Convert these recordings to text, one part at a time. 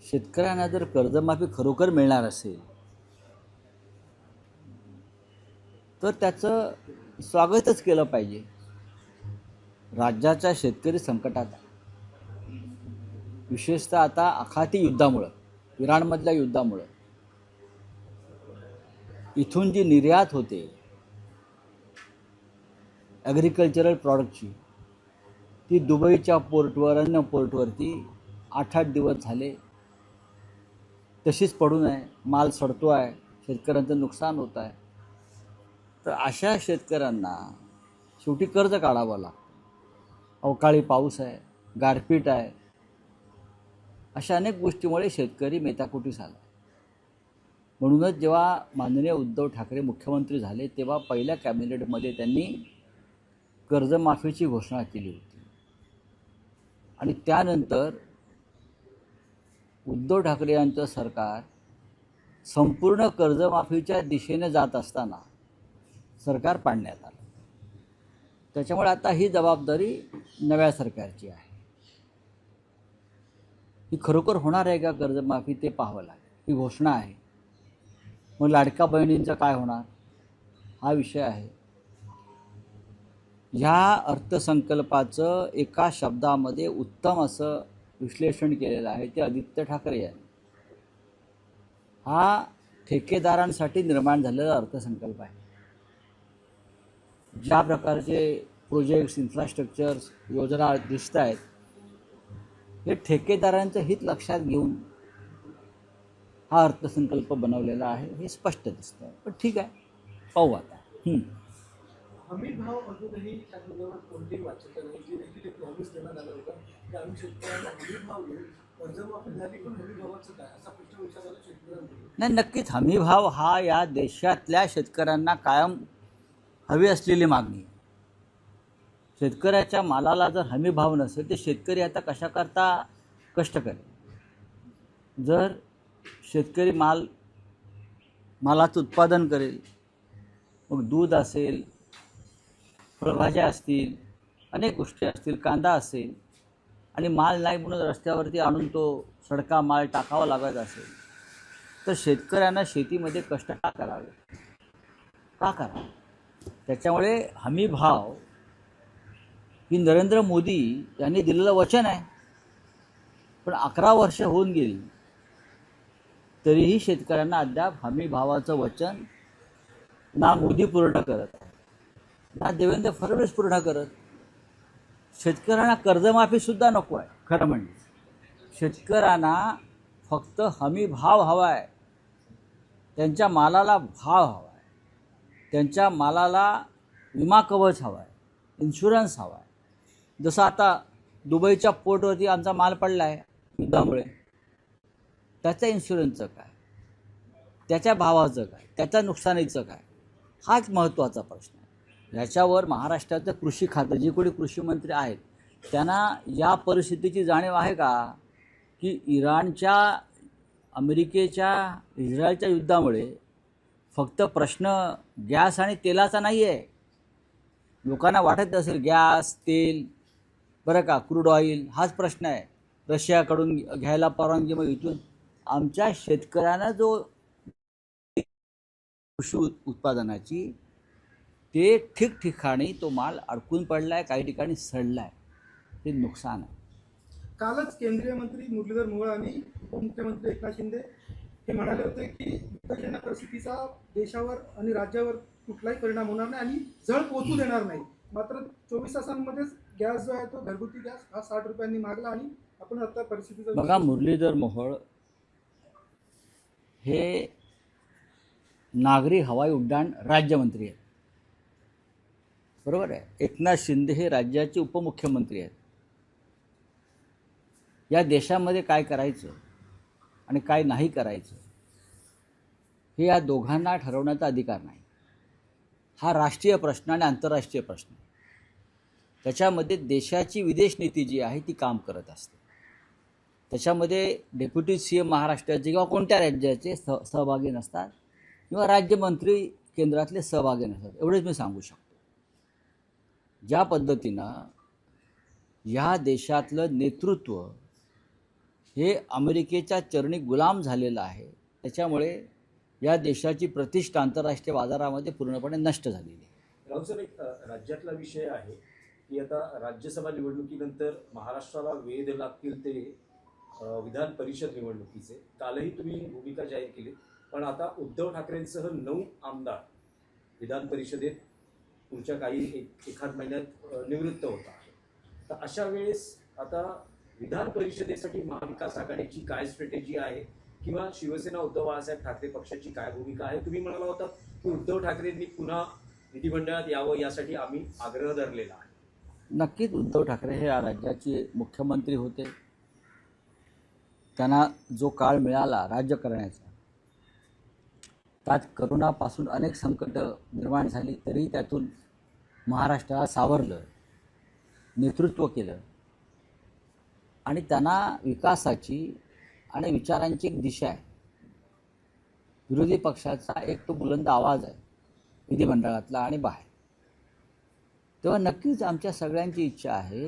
शेतकऱ्यांना जर कर्जमाफी खरोखर मिळणार असेल तर त्याचं स्वागतच केलं पाहिजे. राज्याच्या शेतकरी संकटात आहे. विशेषतः आता आखाती युद्धामुळं, इराणमधल्या युद्धामुळं इथून जी निर्यात होते ॲग्रिकल्चरल प्रॉडक्टची, ती दुबईच्या पोर्टवर, अन्य पोर्टवरती 8-8 दिवस झाले तशीच पडून आहे. माल सडतो आहे, शेतकऱ्यांचं नुकसान होत आहे. तर अशा शेतकऱ्यांना शेवटी कर्ज काढावं लागतं. अवकाळी पाऊस आहे, गारपीट आहे, अशा अनेक गोष्टीमुळे शेतकरी मेटाकुटीस आला. म्हणूनच जेव्हा माननीय उद्धव ठाकरे मुख्यमंत्री झाले तेव्हा पहिल्या कॅबिनेटमध्ये त्यांनी कर्जमाफीची घोषणा केली होती. आणि त्यानंतर उद्धव ठाकरे यांचं सरकार संपूर्ण कर्जमाफीच्या दिशेने जात असताना सरकार पाडण्यात आलं. त्याच्यामुळे आता ही जबाबदारी नव्या सरकारची आहे. ही खरोखर होणार आहे का कर्जमाफी ते पाहावं लागेल. ही घोषणा आहे, मग लाडक्या बहिणींचं काय होणार हा विषय आहे. ह्या अर्थसंकल्पाचं एका शब्दामध्ये उत्तम असं विश्लेषण केलेलं आहे ते आदित्य ठाकरे यांनी. हा ठेकेदारांसाठी निर्माण झालेला अर्थसंकल्प आहे. ज्या प्रकारचे प्रोजेक्ट्स, इन्फ्रास्ट्रक्चर्स, योजना दिसत आहेत हे ठेकेदारांचं हित लक्षात घेऊन हा अर्थसंकल्प बनवलेला आहे, हे स्पष्ट दिसतं. पण ठीक आहे, पाहू आता. हमी भाव अजूनही त्या संदर्भात कोणतीही वाच्यता नाही. जी देखील एक प्रॉमिस देण्यात आलं होतं की आम्ही शेतकऱ्यांना हमी भाव देऊ, कर्जमाफी झाली पण हमी भावाचं काय, असा प्रश्न विचारला शेतकऱ्यांकडून. नाही, नक्कीच हमी भाव हा या देशातल्या शेतकऱ्यांना कायम हवी असलेली मागणी आहे. शेतकऱ्याच्या मालाला जर हमी भाव नसेल तर शेतकरी आता कशाकरता कष्ट करेल. जर शेतकरी मालाचं उत्पादन करेल, मग दूध असेल, फळभाज्या असतील, अनेक गोष्टी असतील, कांदा असेल, आणि माल नाही म्हणून रस्त्यावरती आणून तो सडका माल टाकावा लागत असेल तर शेतकऱ्यांना शेतीमध्ये कष्ट का करावे, का करावे. त्याच्यामुळे हमी भाव ही नरेंद्र मोदी यांनी दिलेलं वचन आहे. पण 11 वर्ष होऊन गेली तरीही शेतकऱ्यांना अद्याप हमी भावाचं वचन ना मोदी पूर्ण करत आहे, ना देवेंद्र फडणवीस पूर्ण करत. शेतकऱ्यांना कर्जमाफीसुद्धा नको आहे. खरं म्हणजे शेतकऱ्यांना फक्त हमी भाव हवा आहे, त्यांच्या मालाला भाव हवा आहे, त्यांच्या मालाला विमा कवच हवा आहे, इन्शुरन्स हवा आहे. जसं आता दुबईच्या पोर्टवरती आमचा माल पडला आहे युद्धामुळे, त्याच्या इन्शुरन्सचं काय, त्याच्या भावाचं काय, त्याच्या नुकसानीचं काय, हाच महत्त्वाचा प्रश्न आहे. याच्यावर महाराष्ट्राचं कृषी खातं, जे कोणी कृषी मंत्री आहेत त्यांना या परिस्थितीची जाणीव आहे का की इराणच्या, अमेरिकेच्या, इस्रायलच्या युद्धामुळे फक्त प्रश्न गॅस आणि तेलाचा नाही आहे. लोकांना वाटत असेल गॅस, तेल, बरं का, क्रूड ऑइल हाच प्रश्न आहे, रशियाकडून घ्यायला परवानगी. मग इथून आमच्या शेतकऱ्यांना जो कृषी उत्पादनाची ते ठिकठिकाणी तो माल अडकून पडला आहे, काही ठिकाणी सडला आहे, हे नुकसान आहे. कालच केंद्रीय मंत्री मुरलीधर मोहोळ आणि उपमुख्यमंत्री एकनाथ शिंदे हे म्हणाले होते की युद्धजन्य परिस्थितीचा देशावर आणि राज्यावर कुठलाही परिणाम होणार नाही आणि झळ पोहोचू देणार नाही. मात्र 24 तासांमध्येच गॅस जो आहे तो घरगुती गॅस हा 60 रुपयांनी मागला आणि आपण आता परिस्थितीचा बघा, मुरलीधर मोहोळ हे नागरी हवाई उड्डाण राज्यमंत्री आहेत, बरोबर आहे. एकनाथ शिंदे हे राज्याचे उपमुख्यमंत्री आहेत. या देशामध्ये काय करायचं आणि काय नाही करायचं हे या दोघांना ठरवण्याचा अधिकार नाही. हा राष्ट्रीय प्रश्न आणि आंतरराष्ट्रीय प्रश्न. त्याच्यामध्ये देशाची विदेश नीती जी आहे ती काम करत असते. त्याच्यामध्ये डेप्युटी CM महाराष्ट्राचे किंवा कोणत्या राज्याचे सहभागी नसतात किंवा राज्यमंत्री केंद्रातले सहभागी नसतात, एवढेच मी सांगू शकतो. ज्या पद्धतीनं या देशातलं नेतृत्व हे अमेरिकेच्या चरणी गुलाम झालेलं आहे. त्याच्यामुळे या देशाची प्रतिष्ठा आंतरराष्ट्रीय बाजारामध्ये पूर्णपणे नष्ट झालेली आहे. राहुल सर, एक राज्यातला विषय आहे की आता राज्यसभा निवडणुकीनंतर महाराष्ट्राला वेध लागतील ते विधान परिषद निवडणुकीचे. कालही तुम्ही भूमिका जाहीर केली, पण आता उद्धव ठाकरेंसह 9 आमदार विधान परिषदेत पुढच्या एखाद महिन्यात निवृत्त होत आहे. तर अशा वेळेस आता विधान परिषदेसाठी महाविकास आघाडीची काय स्ट्रॅटेजी आहे, किंवा शिवसेना उद्धव बाळासाहेब ठाकरे पक्षाची काय भूमिका आहे? तुम्ही म्हणाला होता की उद्धव ठाकरेंनी पुन्हा विधिमंडळात यावं यासाठी आम्ही आग्रह धरलेला आहे. नक्कीच उद्धव ठाकरे हे या राज्याचे मुख्यमंत्री होते. त्यांना जो काळ मिळाला राज्य करण्याचा, त्यात करोनापासून अनेक संकट निर्माण झाली, तरी त्यातून महाराष्ट्राला सावरलं, नेतृत्व केलं आणि त्यांना विकासाची आणि विचारांची एक दिशा आहे. विरोधी पक्षाचा एक तो बुलंद आवाज आहे विधिमंडळातला आणि बाहेर. तेव्हा नक्कीच आमच्या सगळ्यांची इच्छा आहे,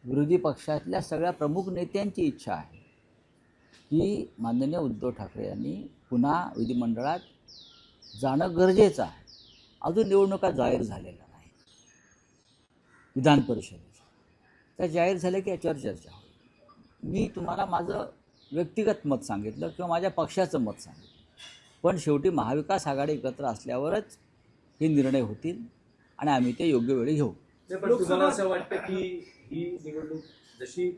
विरोधी पक्षातल्या सगळ्या प्रमुख नेत्यांची इच्छा आहे की माननीय उद्धव ठाकरे यांनी पुन्हा विधिमंडळात जाणं गरजेचं आहे. अजून निवडणुका जाहीर झालेल्या नाही विधान परिषदेच्या. त्या जाहीर झाल्या की याच्यावर चर्चा होईल. मी तुम्हाला माझं व्यक्तिगत मत सांगितलं किंवा माझ्या पक्षाचं मत सांगितलं, पण शेवटी महाविकास आघाडी एकत्र असल्यावरच हे निर्णय होतील आणि आम्ही ते योग्य वेळी घेऊ. पण तुम्हाला असं वाटतं की ही निवडणूक जशी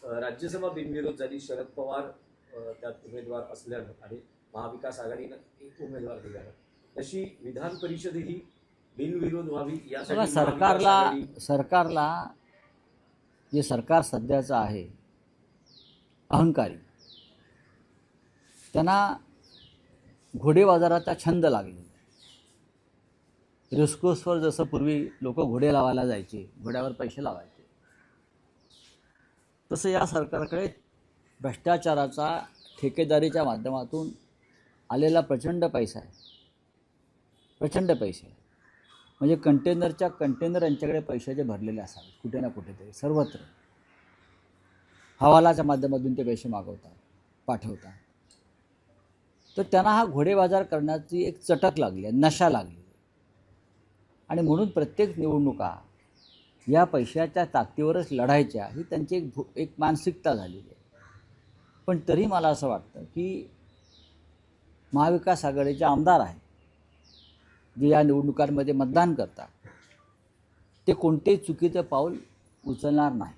राज्यसभा बिनविरोध झाली, शरद पवार त्यात उमेदवार असल्यानं आणि महाविकास आघाडीनं एक उमेदवार दिल्यानं, तशी विधान परिषद ही बिनविरोध व्हावी यासाठी सरकारला जे सरकार सध्याचं आहे अहंकारी, त्यांना घोडे बाजाराचा छंद लागलेला. रेसकोर्सवर जसं पूर्वी लोक घोडे लावायला जायचे, घोड्यावर पैसे लावायचे, तसं या सरकारकडे भ्रष्टाचाराचा ठेकेदारीच्या माध्यमातून आलेला प्रचंड पैसा आहे. प्रचंड पैसे आहे. म्हणजे कंटेनर यांच्याकडे पैशाचे भरलेले असावे कुठे ना कुठेतरी, सर्वत्र. हवालाच्या माध्यमातून ते पैसे पाठवतात. तर त्यांना हा घोडे बाजार करण्याची एक चटक लागली आहे, नशा लागली. आणि म्हणून प्रत्येक निवडणुका या पैशाच्या ताकदीवरच लढायच्या, ही त्यांची एक मानसिकता झालेली आहे. पण तरी मला असं वाटतं की महाविकास आघाडीचे आमदार आहेत जे या निवडणुकांमध्ये मतदान करतात, ते कोणतेही चुकीचं पाऊल उचलणार नाही.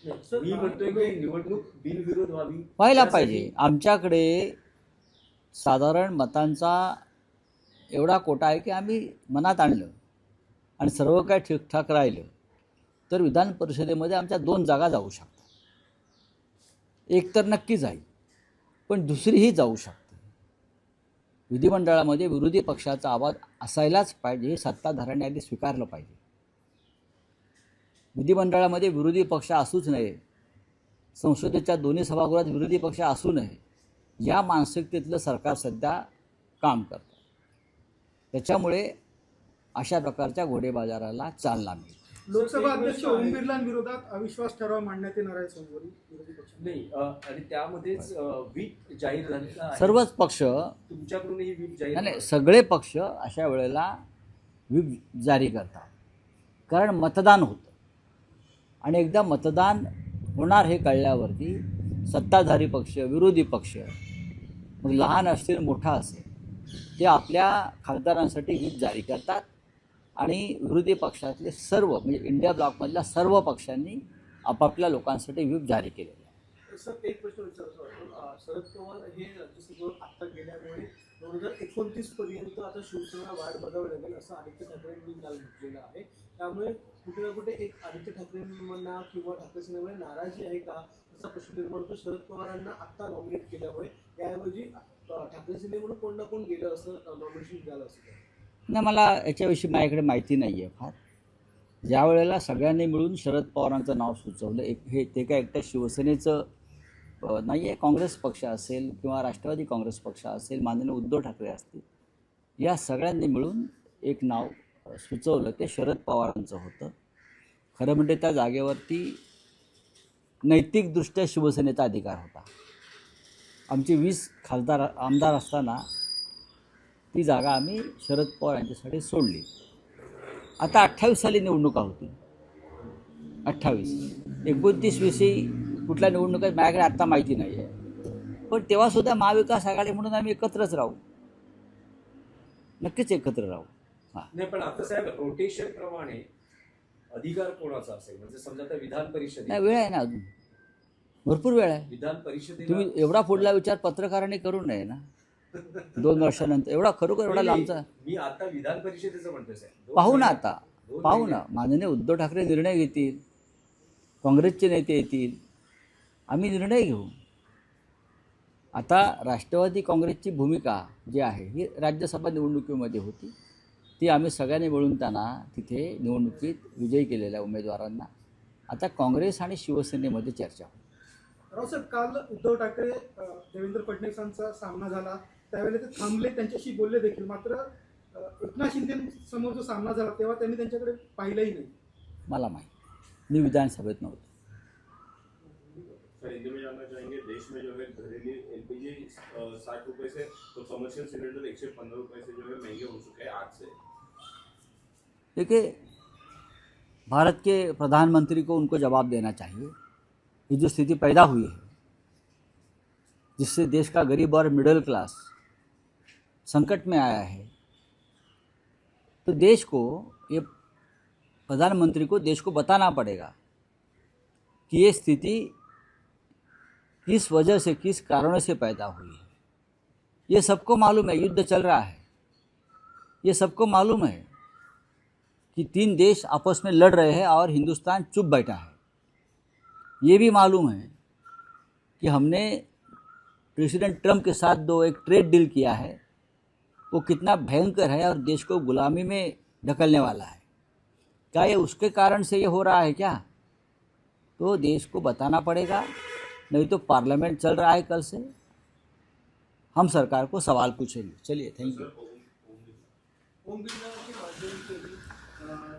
मी म्हणतोय की निवडणूक बिनविरोध व्हायला पाहिजे. आमच्याकडे साधारण मतांचा एवढा कोटा आहे की आम्ही मनात आणलं आणि सर्व काय ठीकठाक राहिलं तर विधान परिषदेमध्ये आमच्या 2 जागा जाऊ शकतात. एक तर नक्की जाईल, पण दुसरीही जाऊ शकते. विधिमंडळामध्ये विरोधी पक्षाचा आवाज असायलाच पाहिजे, हे सत्ताधाऱ्यांनी आधी स्वीकारलं पाहिजे. विधिमंडळामध्ये विरोधी पक्ष असूच नये, संसदेच्या दोन्ही सभागृहात विरोधी पक्ष असू नये, या मानसिकतेतलं सरकार सध्या काम करतं. त्याच्यामुळे अशा प्रकारच्या घोडेबाजाराला चालना मिळते. लोकसभा अध्यक्ष ओम बिर्लांविरोधात अविश्वास ठराव मांडण्यात येणार आहे सोमवारी विरोधी पक्ष. नाही, आणि त्यामध्येच व्हीप जाहीर झालेला आहे. सर्वच पक्ष, तुमच्याकडूनही व्हीप जाहीर नाही, सगळे पक्ष अशा वेळेला व्हीप जारी करतात. कारण मतदान होतं आणि एकदा मतदान होणार हे कळल्यावरती सत्ताधारी पक्ष, विरोधी पक्ष, मग लहान असतील मोठा असेल, ते आपल्या खासदारांसाठी व्हीप जारी करतात आणि विरोधी पक्षातले सर्व, म्हणजे इंडिया ब्लॉकमधल्या सर्व पक्षांनी आपापल्या लोकांसाठी व्हीप जारी केलेला आहे. सर, एक प्रश्न विचारायचा वाटतो. शरद पवार हे राज्यसभेवर आत्ता गेल्यामुळे 2029 पर्यंत आता शिवसेना वाट बघावी लागेल असं आदित्य ठाकरेंनी काल म्हटलेलं आहे. त्यामुळे कुठे ना कुठे एक आदित्य ठाकरेंना किंवा ठाकरे सेनेमुळे नाराजी आहे का असा प्रश्न निर्माण होतो. शरद पवारांना आत्ता नॉमिनेट केल्यामुळे याऐवजी ठाकरे सेनेकडून कोण ना कोण गेलं असं नॉमिनेशन झालं असं. नाही, मला याच्याविषयी माझ्याकडे माहिती नाही आहे फार. ज्या वेळेला सगळ्यांनी मिळून शरद पवारांचं नाव सुचवलं, ते काय एकट्या शिवसेनेचं नाही आहे, काँग्रेस पक्ष असेल किंवा राष्ट्रवादी काँग्रेस पक्ष असेल, माननीय उद्धव ठाकरे असतील, या सगळ्यांनी मिळून एक नाव सुचवलं, ते शरद पवारांचं होतं. खरं म्हणजे त्या जागेवरती नैतिकदृष्ट्या शिवसेनेचा अधिकार होता. आमचे 20 आमदार असताना ती जागा आम्ही शरद पवार यांच्यासाठी सोडली. आता 28 साली निवडणुका होती. 28 29 विषयी कुठल्या निवडणुका माझ्याकडे आत्ता माहिती नाही आहे. पण तेव्हासुद्धा महाविकास आघाडी म्हणून आम्ही एकत्रच राहू, नक्कीच एकत्र राहू. हां, नाही, पण आता साहेब रोटेशन प्रमाणे अधिकार कोणाचा असेल? म्हणजे समजा आता विधान परिषदेत नाही, वेळ आहे ना, अजून भरपूर वेळ आहे. विधान परिषदेला तुम्ही एवढा पुढला विचार पत्रकारांनी करू नये ना. 2 वर्षानंतर एवढा खरोखर एवढा लांबचा मी आता विधान परिषदेचं म्हणतोय साहेब. पाहू ना. आता पाहू ना. माननीय उद्धव ठाकरे निर्णय घेतील, काँग्रेसचे नेते येतील, आम्ही निर्णय घेऊ. आता राष्ट्रवादी काँग्रेसची भूमिका जी आहे ही राज्यसभा निवडणुकीमध्ये होती. ती आम्ही सगळ्यांनी मिळून त्यांना तिथे निवडणुकीत विजयी केलेल्या उमेदवारांना आता काँग्रेस आणि शिवसेनेमध्ये चर्चा होती. रावसाहेब, काल उद्धव ठाकरे देवेंद्र फडणवीसांचा सामना झाला, त्यावेळेला ते थांबले, त्यांच्याशी बोलले देखील. मात्र एकनाथ शिंदेसमोर जो सामना झाला तेव्हा त्यांनी त्यांच्याकडे पाहिलंही नाही. मला माहीत, मी विधानसभेत नव्हतो. सर, हिंदी में जानना चाहेंगे, देश में जो है घरेलू एलपीजी 60 रुपए से तो कमर्शियल सिलेंडर 115 रुपए से जो है महंगे हो चुके हैं आज से। देखिए, भारत के प्रधानमंत्री को उनको जवाब देना चाहिए. ये जो स्थिति पैदा हुई है जिससे देश का गरीब और मिडिल क्लास संकट में आया है, तो देश को, ये प्रधानमंत्री को देश को बताना पड़ेगा कि ये स्थिति किस वजह से, किस कारणों से पैदा हुई है. ये सबको मालूम है, युद्ध चल रहा है. ये सबको मालूम है कि 3 देश आपस में लड़ रहे हैं और हिंदुस्तान चुप बैठा है. ये भी मालूम है कि हमने प्रेसिडेंट ट्रंप के साथ एक ट्रेड डील किया है, वो कितना भयंकर है और देश को गुलामी में ढकलने वाला है. क्या ये उसके कारण से ये हो रहा है क्या? तो देश को बताना पड़ेगा, नहीं तो पार्लियामेंट चल रहा है कल से, हम सरकार को सवाल पूछेंगे. चलिए, थैंक यू. ओम बिरला के माध्यम से भी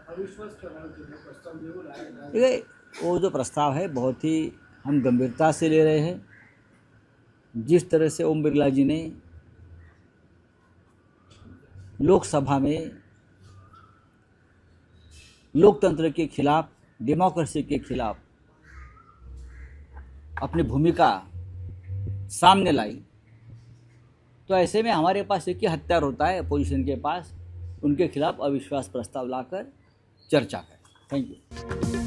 अविश्वास प्रस्ताव जरूर आएगा. देखिए, वो जो प्रस्ताव है बहुत ही हम गंभीरता से ले रहे हैं. जिस तरह से ओम बिरला जी ने लोकसभा में लोकतंत्र के खिलाफ, डेमोक्रेसी के खिलाफ अपनी भूमिका सामने लाई, तो ऐसे में हमारे पास एक ही हथियार होता है अपोजिशन के पास, उनके खिलाफ अविश्वास प्रस्ताव लाकर चर्चा करें. Thank you.